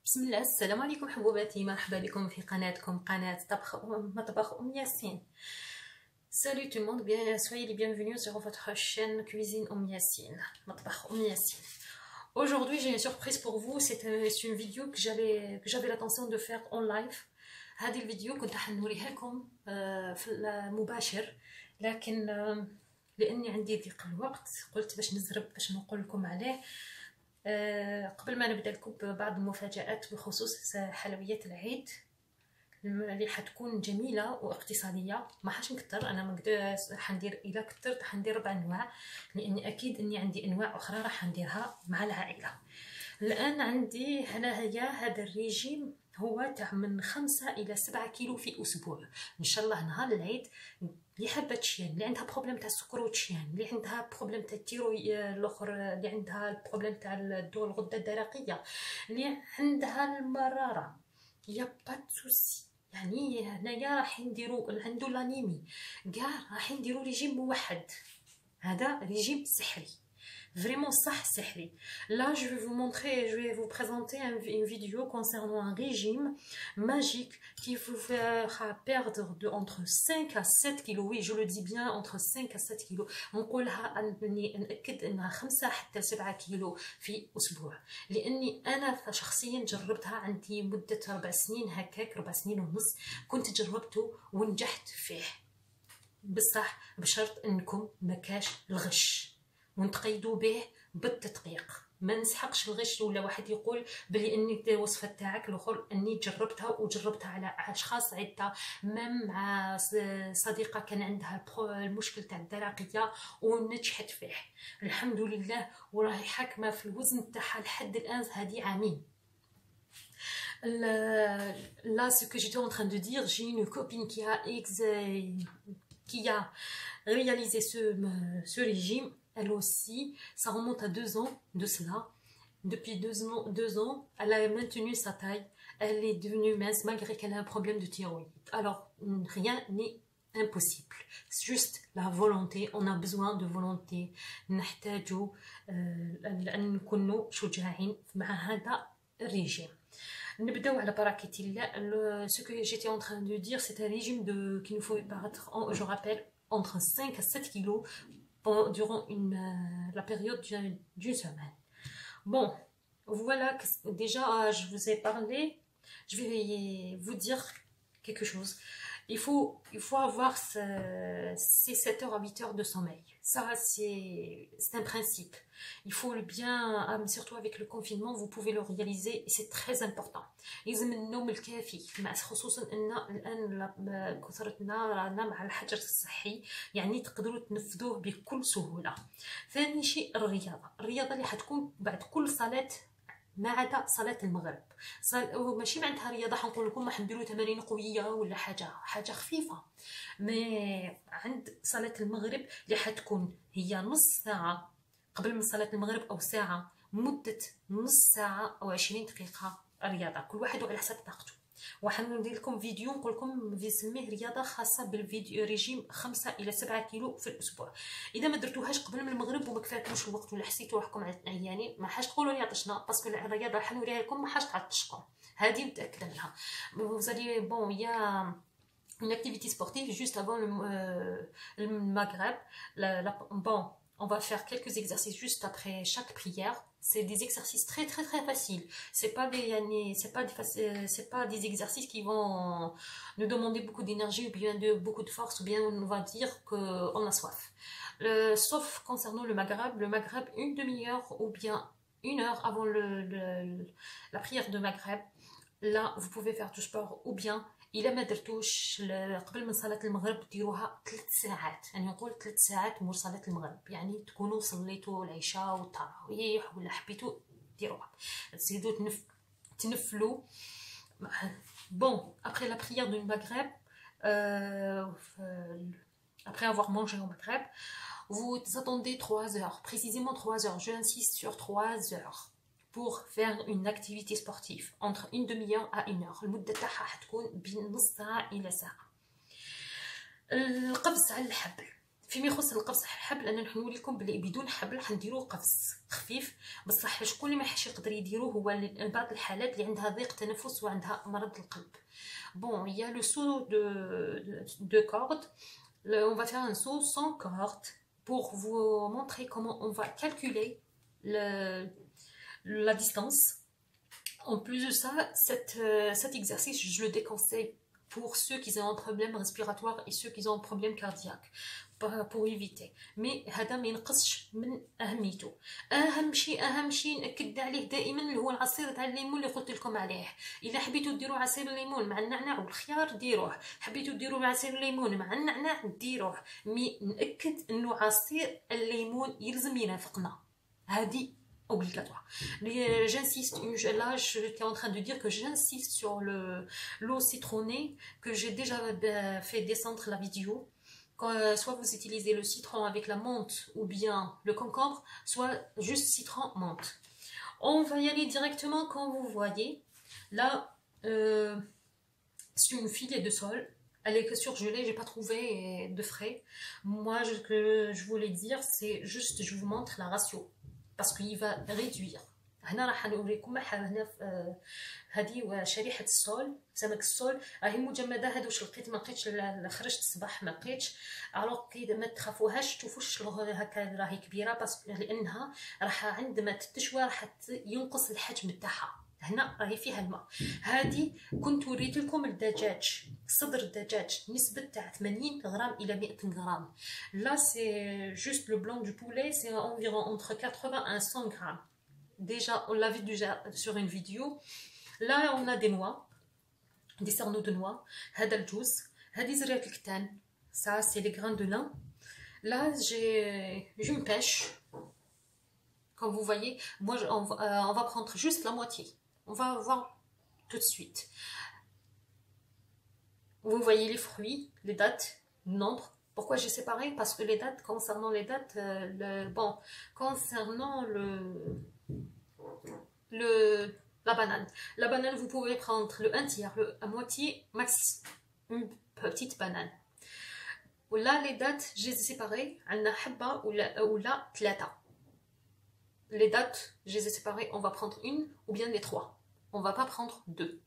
بسم الله. السلام عليكم حبوباتي، مرحبا بكم في قناتكم قناة مطبخ ياسين. Salut tout le monde, soyez les bienvenus sur votre chaîne Cuisine Yassine, مطبخ Yassine. Aujourd'hui j'ai une surprise pour vous, c'est une vidéo que j'avais l'intention de faire en live. هذه الفيديو كنت حنوريها لكم في المباشر، لكن لاني عندي ضيق الوقت قلت باش نزرب باش نقول لكم عليه. قبل ما نبدا لكم ببعض المفاجآت بخصوص حلويات العيد اللي حتكون جميله واقتصاديه. ما حاش نكتر، انا ما حندير، الا كثرت حندير 4 انواع، لاني اكيد اني عندي انواع اخرى راح نديرها مع العائله. الان عندي هذا الريجيم هو تاع من 5 إلى 7 كيلو في اسبوع ان شاء الله. نهار العيد اللي حابه تشيان، اللي عندها بروبليم تاع السكر وتشيان، اللي عندها بروبليم تاع التيروي الاخر، اللي عندها البروبليم تاع الغده الدرقيه، اللي عندها المراره، يا با سوسي. يعني هنايا راح نديرو عنده لانيمي كاع، راح نديرو ريجيم موحد. هذا ريجيم سحري، vraiment صح سحري. Là je vais vous montrer, je vais vous présenter une vidéo concernant un régime magique qui vous fera perdre entre 5 à 7 kilos. Oui, je le dis bien, entre 5 à 7 kilos. نقولها نأكد انها 5 حتى 7 كيلو في اسبوع، لاني انا شخصيا جربتها. عندي مده 4 سنين هكاك، 4 سنين ونص كنت جربته ونجحت فيه، بصح بشرط انكم ما كاش الغش ونتقيدوا به بالتدقيق. ما نسحقش الغش ولا واحد يقول بلي اني الوصفه تاعك الاخر اني جربتها على اشخاص عده. مع صديقه كان عندها المشكل تاع الدرقيه ونجحت فيه الحمد لله، وراهي حاكمه في الوزن تاعها لحد الان هذه عامين. Là, ce que j'étais en train de dire, j'ai une copine qui a réalisé ce régime. Elle aussi, ça remonte à 2 ans de cela. Depuis 2 ans, elle a maintenu sa taille. Elle est devenue mince malgré qu'elle a un problème de thyroïde. Alors, rien n'est impossible. C'est juste la volonté. On a besoin de volonté. نحتاجوا أن نكونوا شجاعين مع هذا الرجيم. نبداو على بركة الله. Ce que j'étais en train de dire, c'est un régime qui nous faut paraître, je rappelle, entre 5 à 7 kilos durant la période d'une semaine. Bon, voilà, déjà je vous ai parlé, je vais vous dire quelque chose. Il faut avoir ces 7 heures à 8 heures de sommeil. Ça, c'est un principe. Il faut le bien, surtout avec le confinement, vous pouvez le réaliser et c'est très important. لازم النوم الكافي، خصوصا ان الان كثرتنا رانا مع الحجر الصحي، يعني تقدروا تنفذوه بكل سهوله. ثاني شيء الرياضه اللي حتكون بعد كل صلاه ما عدا صلاه المغرب. ماشي معناتها رياضه حنقول لكم راح نديروا تمارين قويه ولا حاجه خفيفه، مي عند صلاه المغرب اللي حتكون هي نص ساعه قبل من صلاه المغرب او ساعه، مده نص ساعه او 20 دقيقه رياضه، كل واحد على حسب طاقته. وحندير لكم فيديو نقول لكم نسميه رياضه خاصه بالفيديو ريجيم 5 الى 7 كيلو في الاسبوع. اذا ما درتوهاش قبل من المغرب وما كفاكمش الوقت ولا حسيتوا روحكم عيانين، ما حاش تقولوا لي عطشنا، باسكو الرياضه حنوريها لكم ما حاش تعطشكم، هذه متاكده منها. vous allez bon il y a une activité sportive juste avant le Maghreb. Bon, on va faire quelques exercices juste après chaque prière. C'est des exercices très très très faciles. C'est pas des exercices qui vont nous demander beaucoup d'énergie ou bien beaucoup de force, ou bien on va dire qu'on a soif. Sauf concernant le Maghreb, une demi-heure ou bien 1 heure avant la prière de Maghreb. Là, vous pouvez faire du sport, ou bien إلا ما درتوش قبل من صلاة المغرب ديروها 3 ساعات. يعني نقول 3 ساعات مور صلاة المغرب، يعني تكونوا صليتوا العشاء والتراويح ولا حبيتوا ديروها، تزيدوا تنفلوا. Bon, après la prière du Maghreb, après avoir mangé au Maghreb, vous attendez 3 heures, précisément 3 heures, j'insiste sur 3 heures, pour faire une activité sportive entre une demi-heure à 1 heure. المدة تاعها حتكون بين نص ساعة إلى ساعة. القفز على الحبل فيما يخص القفص الحبل انا نقول لكم بلي بدون حبل حنديروا قفص خفيف، بصح شكون اللي ما يحش يقدر يديروه هو بعض الحالات اللي عندها ضيق تنفس وعندها مرض القلب. بون il y a le saut de corde. On va faire un saut sans corde pour vous montrer comment on va calculer la distance. En plus de ça, cet exercice, je le déconseille pour ceux qui ont un problème respiratoire et ceux qui ont un problème cardiaque, pour éviter. Mais هذا ما ينقصش من اهميته. اهم شيء ناكد عليه دائما اللي هو العصير تاع الليمون اللي قلت لكم عليه. الا حبيتوا ديروا عصير الليمون مع النعناع والخيار ديروه، حبيتوا ديروا عصير الليمون مع النعناع ديروه، مي ناكد انه عصير الليمون يلزم يرافقنا، هذه obligatoire. J'insiste, là j'étais en train de dire que j'insiste sur l'eau citronnée, que j'ai déjà fait descendre la vidéo. Quand, soit vous utilisez le citron avec la menthe ou bien le concombre, soit juste citron menthe. On va y aller directement. Quand vous voyez là, c'est une filet de sol. Elle est surgelée, j'ai pas trouvé de frais. Moi, ce que je voulais dire, c'est juste, je vous montre la ratio. parce qu'il va réduire. هنا راح نوريكم هنا هذه شريحه الصول، سمك الصول راهي مجمده. هادو واش لقيت ما لقيتش، خرجت الصباح ما لقيتش. الوغ كي ما تخافوهاش تشوفوش هكا راهي كبيره، بس لانها راح عندما تتشوى راح ينقص الحجم تاعها. هنا راهي فيها الماء. هذه كنت وريت لكم الدجاج، صدر الدجاج نسبه تاع 80 غرام الى 100 غرام. لا سي جوست لو بلون دو بولي سي environ entre 80 et 100 grammes. Déjà, on l'a vu déjà sur une vidéo. Là, on a des noix, des cerneaux de noix. هذا الجوز، هذه زريعة الكتان. Ça, c'est les grains de lin. Là, j'ai une pêche. Comme vous voyez, moi, on va prendre juste la moitié. On va voir tout de suite. Vous voyez les fruits, les dates, le nombre. Pourquoi j'ai séparé? Parce que les dates, concernant les dates, concernant la banane. La banane, vous pouvez prendre le 1 tiers, à moitié, max, une petite banane. Là, les dates, je les ai séparées. عندنا حبة ولا ثلاثة. Les dates, je les ai séparées. On va prendre une ou bien les trois. On va pas prendre deux.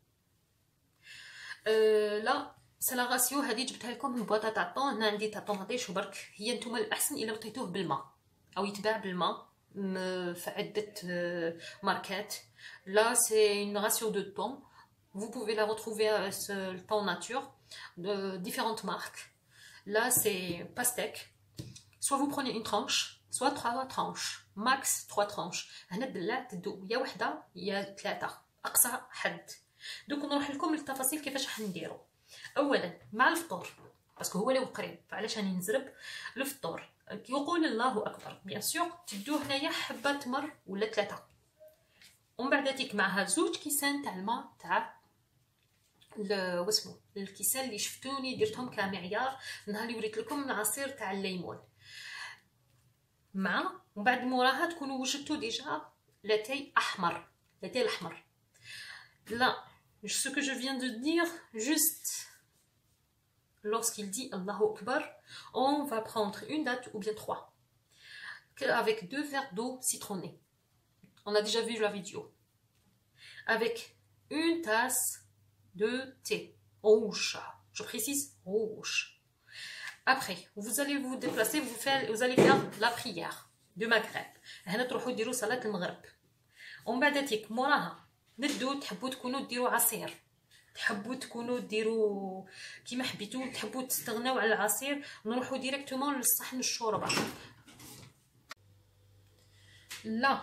Là, c'est la ratio. هذه جبتها لكم من بواطة تاع طون. هنا عندي تاع طوماطيش وبرك. هي نتوما الأحسن إلا لقيتوه بالماء أو يتباع بالماء في عدة ماركات. Là, c'est une ratio de thon. Vous pouvez la retrouver sur le thon nature de différentes marques. Là, c'est pastèque. Soit vous prenez une tranche, soit 3 tranches. Max 3 tranches. هنا دلعت تدو يا وحدة يا ثلاثة أقصى حد. دوك نروح لكم للتفاصيل كيفاش راح نديرو. أولا مع الفطور، باسكو هو اللي قريب، فعلاش راني نزرب الفطور. يقول الله أكبر بيان سور تدو هنايا حبة تمر ولا ثلاثة، ومن بعد تيك معها 2 كيسان تاع الماء تاع واسمو الكيسان اللي شفتوني درتهم كمعيار نهار اللي وريت لكم العصير تاع الليمون. مع ومن بعد موراها تكونوا وجدتوا ديجا لاتاي احمر، لاتاي الاحمر. Là, ce que je viens de dire, juste lorsqu'il dit Allahu Akbar, on va prendre une date ou bien 3 avec 2 verres d'eau citronnée. On a déjà vu la vidéo. Avec une tasse de thé rouge. Je précise rouge. Après, vous allez vous déplacer, vous allez faire la prière de Maghreb. هنا تروحوا ديروا صلاة المغرب. ومن بعد تيك موراها ندو تحبوا تكونوا ديروا عصير، تحبوا تكونوا ديروا كيما حبيتوا، تحبوا تستغناو على العصير، نروحوا ديريكتومون للصحن الشوربه. لا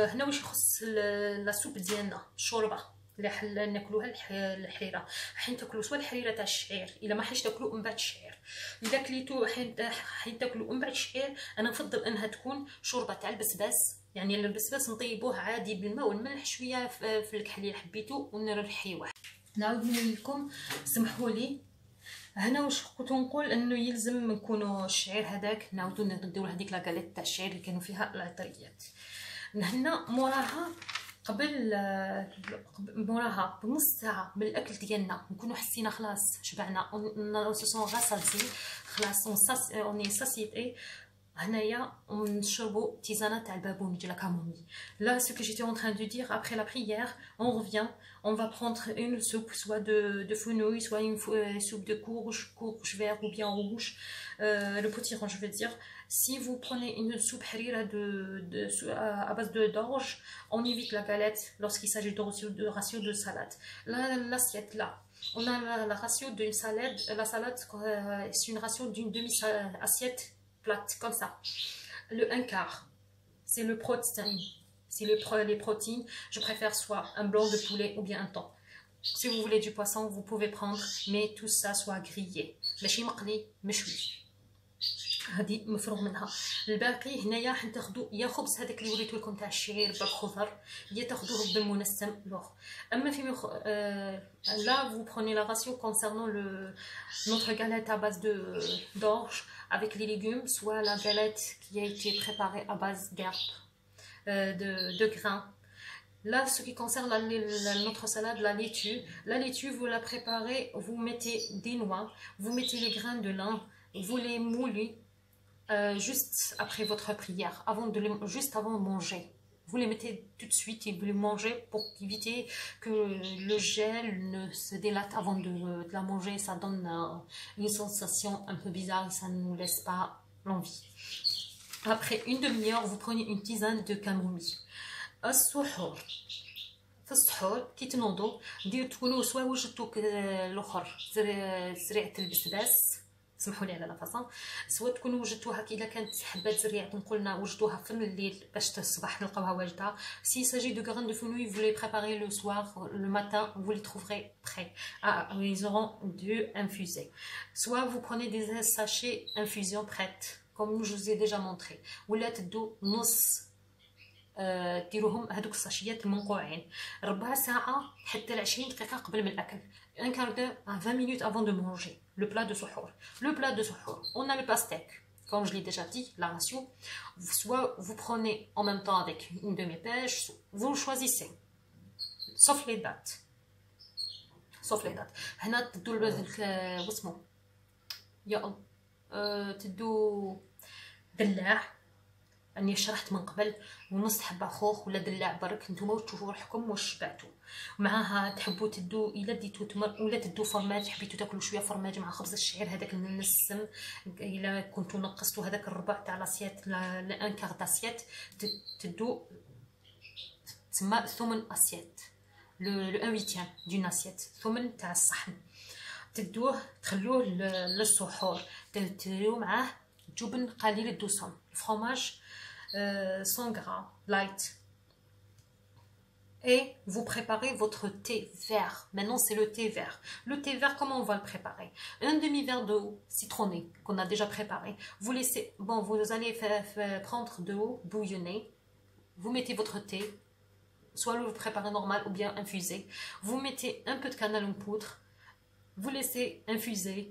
هنا واش يخص لا سوب ديالنا الشوربه اللي حل ناكلوها الحريره، حين تاكلوا سوا الحريره تاع الشعير، الا ما حيش تاكلوا من بعد الشعير. اذا كليتو حين تاكلوا من بعد الشعير انا نفضل انها تكون شوربه تاع البسباس. يعني البسباس نطيبوه عادي بالماء والملح شويه في الكحليه اللي حبيتو ونريحوه. نعاود نقول لكم سمحوا لي، هنا واش كنت نقول انه يلزم نكونوا الشعير هذاك نعاودو نديروا هذيك لاكاليت تاع الشعير اللي كانوا فيها العطريات. هنا موراها موراها بنص ساعه من الاكل ديالنا نكونوا حسينا خلاص شبعنا اون سو سون غاساتي خلاص اون ساسيتي هنايا نشربوا تيزانه تاع البابونج ديال كامومي. Là ce que j'étais en train de dire, après la prière on revient, on va prendre une soupe soit de fenouil, soit une soupe de courge vert ou bien rouge, le potiron je veux dire. Si vous prenez une soupe harira à base d'orge, on évite la galette lorsqu'il s'agit de ratio de salade. L'assiette là, on a la ratio d'une salade, la salade c'est une ratio d'une demi-assiette plate comme ça. Le un quart, c'est le protéine, c'est les protéines. Je préfère soit un blanc de poulet ou bien un thon. Si vous voulez du poisson, vous pouvez prendre, mais tout ça soit grillé. ماشي مقلي مشوي. هذه مفروغ منها. الباقي هنايا حناخذوا يا خبز هذاك اللي وريت لكم تاع الشعير بالخضر، يا تاخذوه بالمنسم لوغ. اما في là vous prenez la ratio concernant notre galette à base d'orge avec les légumes, soit la galette qui a été préparée à base d'herbes, de grains. Là, ce qui concerne notre salade, la laitue, vous la préparez, vous mettez des noix, vous mettez les grains de lin, vous les moulez juste après votre prière, juste avant de manger. Vous les mettez tout de suite et vous les mangez pour éviter que le gel ne se délate avant de la manger. Ça donne une sensation un peu bizarre et ça ne nous laisse pas l'envie. Après une demi-heure, vous prenez une tisane de camomille. السحور في السحور كي تنوضوا ديروا تكونوا سوا وجدتوا الاخر زريعه البسباس، سمحوا لي على لا فاصون، سوا تكونوا وجدتوها كي الا كانت حبات زريعه نقولنا وجدوها في الليل باش الصباح نلقاوها واجده. Si il s'agit de graines de fenouil, vous les préparez le soir, le matin vous les trouverez prêts. Ils auront dû infuser. Soit vous prenez des sachets infusion prêtes comme je vous ai déjà montré, ولا تدو نص ديروهم هذوك الساشيات المنقوعين ربع ساعه حتى ل 20 دقيقه قبل من الاكل. un quart d'heure à 20 minutes avant de manger le plat de suhour. Le plat de suhour, on a le pastèque, comme je l'ai déjà dit, la ratio. Soit vous prenez en même temps avec une demi-pêche, vous choisissez, sauf les dates. sauf les dates. هنا تدو واسمو يا تدو دلاع اني شرحت من قبل، ونص حبه خوخ ولا دلاع برك، نتوما تشوفوا روحكم واش شبعتوا. معاها تحبوا تدو الا ديتو تمر ولا تدو فرماج، حبيتو تاكلوا شويه فرماج مع خبز الشعير هذاك المنسم، الا كنتو نقصتوا هذاك الربع تاع لاسيات لان كار داسيات تدو تسمى ثمن اسيات، لو ان ويتيام دون اسيات، ثمن تاع الصحن. تدوه تخلوه للسحور، تديروا معاه جبن قليل الدسم، فرomage 100 grammes light. Et vous préparez votre thé vert. Maintenant, c'est le thé vert. Le thé vert, comment on va le préparer? Un demi-verre d'eau citronnée qu'on a déjà préparé. Vous laissez, bon, vous allez prendre de l'eau bouillonnée. Vous mettez votre thé, soit le préparé normal ou bien infusé. Vous mettez un peu de cannelle en poudre. Vous laissez infuser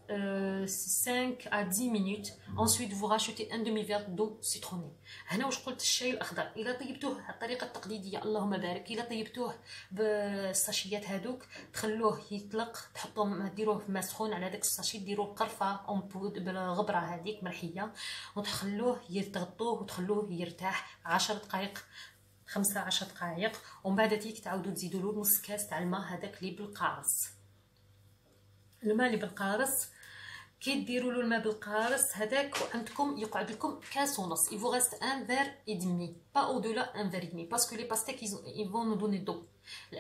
5 à 10 minutes. Ensuite vous rachetez un demi-verre d'eau citronnée. هنا واش قلت الشاي الاخضر الا طيبتوه على الطريقه التقليديه اللهم بارك، الا طيبتوه بالساشيات هذوك تخلوه يطلق، تحطوه ديروه في ماء سخون على داك الساشي، ديروه قرفه اون بود بالغبره هذيك مرحيه، وتخلوه تغطوه وتخلوه يرتاح 10 دقائق 15 دقائق، ومن بعد تيك تعاودوا تزيدوا له نص كاس تاع الماء هذاك اللي بالقارص. الماء اللي بالقارص كي ديروا له الماء بالقارص هذاك عندكم يقعد لكم كاس ونص. il vous reste un verre et demi, pas au-delà un verre et demi, parce que les pastèques ils vont nous donner d'eau.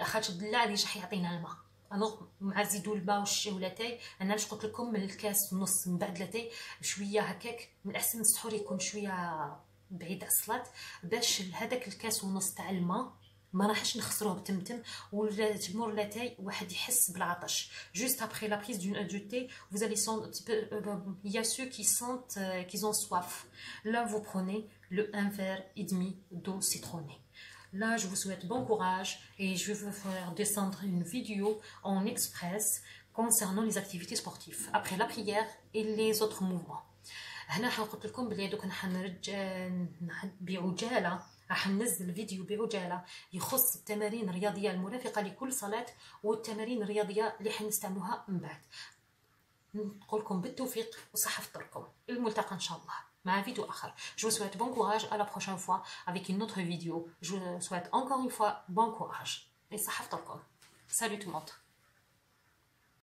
خاطر الدلاع اللي راح يعطينا الماء، الوغ مع زيدوا الماء والشاي ولا تاي. انا واش قلت لكم من الكاس ونص من بعد لاتاي شويه هكاك، من الاحسن السحور يكون شويه بعيد على الصلاه باش هذاك الكاس ونص تاع الماء ما راحش نخسروه بتمتم، ولا تمر لاتاي واحد يحس بالعطش. juste après la prise du thé vous allez sentir un petit peu, il y a ceux qui sentent qu'ils ont soif. Là vous prenez le 1 verre et demi d'eau citronnée. Là je vous souhaite bon courage et je vais vous faire descendre une vidéo en express concernant les activités sportives après la prière et les autres mouvements. هنا قلت لكم بلي دوك نبيعوا جاله راح ننزل فيديو بعجاله يخص التمارين الرياضيه المرافقه لكل صلاه والتمارين الرياضيه اللي حنستعملوها من بعد. نقول لكم بالتوفيق وصحه فطوركم. الملتقى ان شاء الله مع فيديو اخر. Je vous souhaite bon courage à la prochaine fois avec une autre vidéo. Je vous souhaite encore une fois bon courage et صحه فطوركم. Salut tout le monde.